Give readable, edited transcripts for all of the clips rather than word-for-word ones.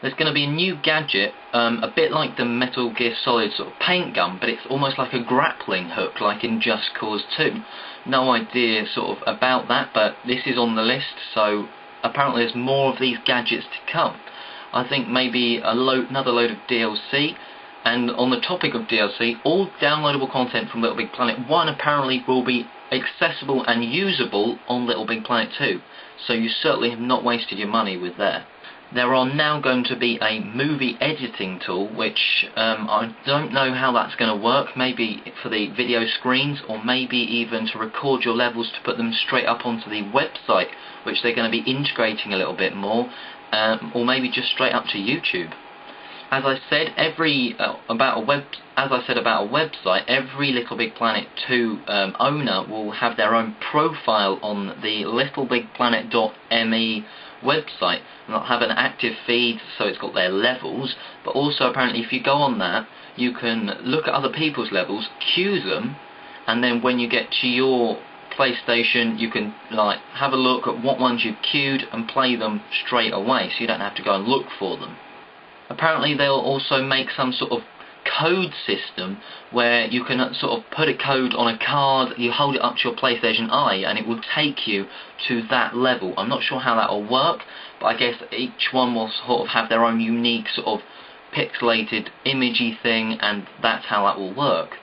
There's going to be a new gadget, a bit like the Metal Gear Solid sort of paint gun, but it's almost like a grappling hook, like in Just Cause 2. No idea sort of about that, but this is on the list, so apparently there's more of these gadgets to come. I think maybe another load of DLC, and on the topic of DLC, all downloadable content from Little Big Planet 1 apparently will be accessible and usable on Little Big Planet 2, so you certainly have not wasted your money with there. There are now going to be a movie editing tool, which I don't know how that's going to work, maybe for the video screens, or maybe even to record your levels to put them straight up onto the website, which they're going to be integrating a little bit more, or maybe just straight up to YouTube. As I said about a website, every Little Big Planet 2 owner will have their own profile on the littlebigplanet.me website, and they'll have an active feed, so it's got their levels, but also apparently if you go on that, you can look at other people's levels, queue them, and then when you get to your PlayStation, you can like have a look at what ones you've queued and play them straight away, so you don't have to go and look for them. Apparently they'll also make some sort of code system where you can sort of put a code on a card, you hold it up to your PlayStation Eye, and it will take you to that level. I'm not sure how that will work, but I guess each one will sort of have their own unique sort of pixelated imagey thing, and that's how that will work.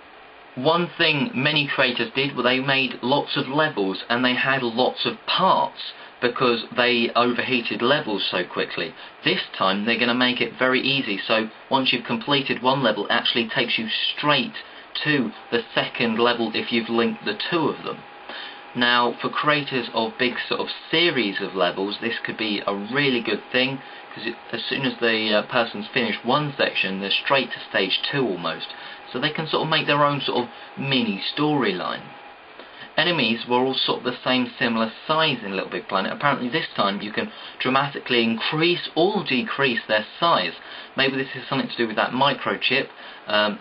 One thing many creators did was they made lots of levels and they had lots of parts because they overheated levels so quickly. This time they're going to make it very easy, so once you've completed one level, it actually takes you straight to the second level if you've linked the two of them. Now, for creators of big sort of series of levels, this could be a really good thing, because as soon as the person's finished one section, they're straight to stage 2 almost, so they can sort of make their own sort of mini storyline. Enemies were all sort of the same similar size in Little Big Planet. Apparently this time you can dramatically increase or decrease their size. Maybe this is something to do with that microchip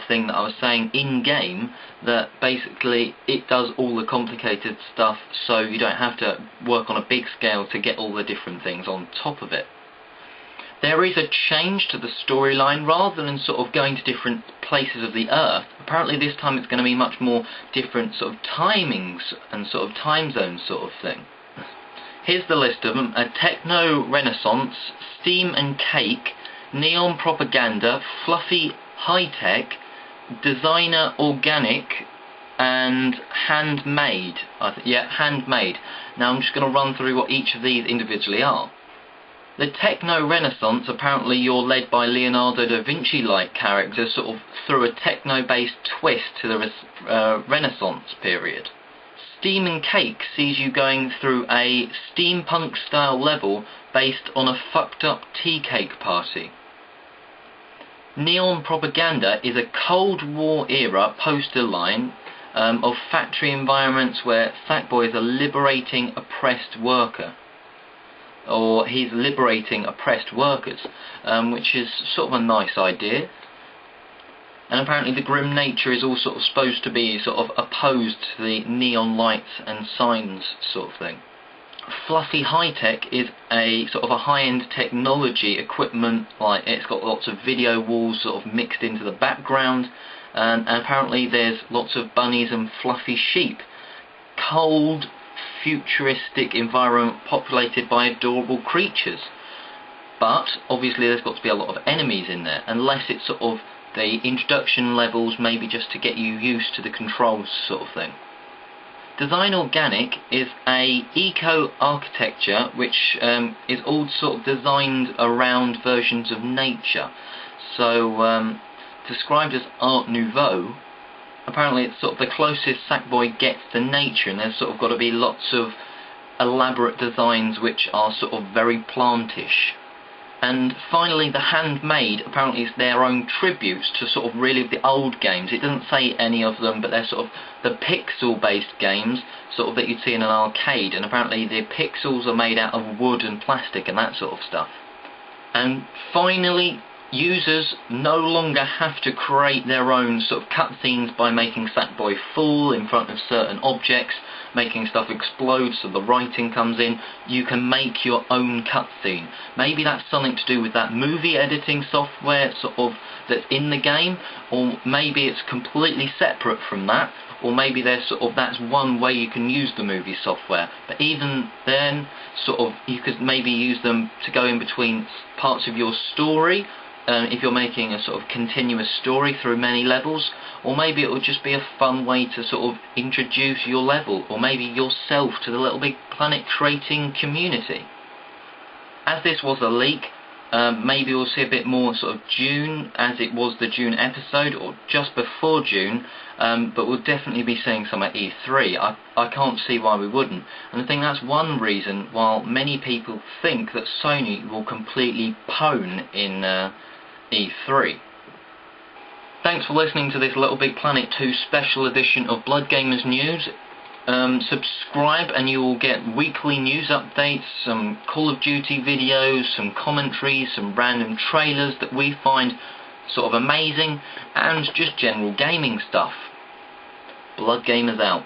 thing that I was saying in-game, that basically it does all the complicated stuff, so you don't have to work on a big scale to get all the different things on top of it. There is a change to the storyline. Rather than sort of going to different places of the Earth, apparently this time it's going to be much more different sort of timings and sort of time zones sort of thing. Here's the list of them: a techno renaissance, steam and cake, neon propaganda, fluffy high-tech, designer organic, and handmade. Handmade. Now I'm just going to run through what each of these individually are. The techno-renaissance, apparently you're led by Leonardo da Vinci-like characters sort of through a techno-based twist to the Renaissance period. Steam and Cake sees you going through a steampunk-style level based on a fucked-up tea cake party. Neon Propaganda is a Cold War-era poster line of factory environments where Sackboy is a liberating oppressed worker. Or he's liberating oppressed workers, which is sort of a nice idea. And apparently the grim nature is all sort of supposed to be sort of opposed to the neon lights and signs sort of thing. Fluffy High-Tech is a sort of a high-end technology equipment, like it's got lots of video walls sort of mixed into the background, and apparently there's lots of bunnies and fluffy sheep. Cold, futuristic environment populated by adorable creatures, but obviously there's got to be a lot of enemies in there, unless it's sort of the introduction levels, maybe just to get you used to the controls sort of thing. Design Organic is a eco-architecture which is all sort of designed around versions of nature, so described as Art Nouveau. Apparently it's sort of the closest Sackboy gets to nature, and there's sort of got to be lots of elaborate designs which are sort of very plantish. And finally the Handmade, apparently is their own tributes to sort of really the old games. It doesn't say any of them, but they're sort of the pixel based games sort of that you'd see in an arcade, and apparently the pixels are made out of wood and plastic and that sort of stuff. And finally, users no longer have to create their own sort of cutscenes by making Sackboy fall in front of certain objects. making stuff explode, so the writing comes in. You can make your own cutscene. Maybe that's something to do with that movie editing software sort of that's in the game, or maybe it's completely separate from that, or maybe there's sort of, that's one way you can use the movie software. But even then, sort of, you could maybe use them to go in between parts of your story, if you're making a sort of continuous story through many levels, or maybe it would just be a fun way to sort of introduce your level, or maybe yourself, to the Little Big Planet creating community. As this was a leak, maybe we'll see a bit more sort of June, as it was the June episode, or just before June, but we'll definitely be seeing some at E3. I can't see why we wouldn't, and I think that's one reason why many people think that Sony will completely pwn in E3. Thanks for listening to this Little Big Planet 2 special edition of Blood Gamers News. Subscribe and you will get weekly news updates, some Call of Duty videos, some commentaries, some random trailers that we find sort of amazing, and just general gaming stuff. Blood Gamers out.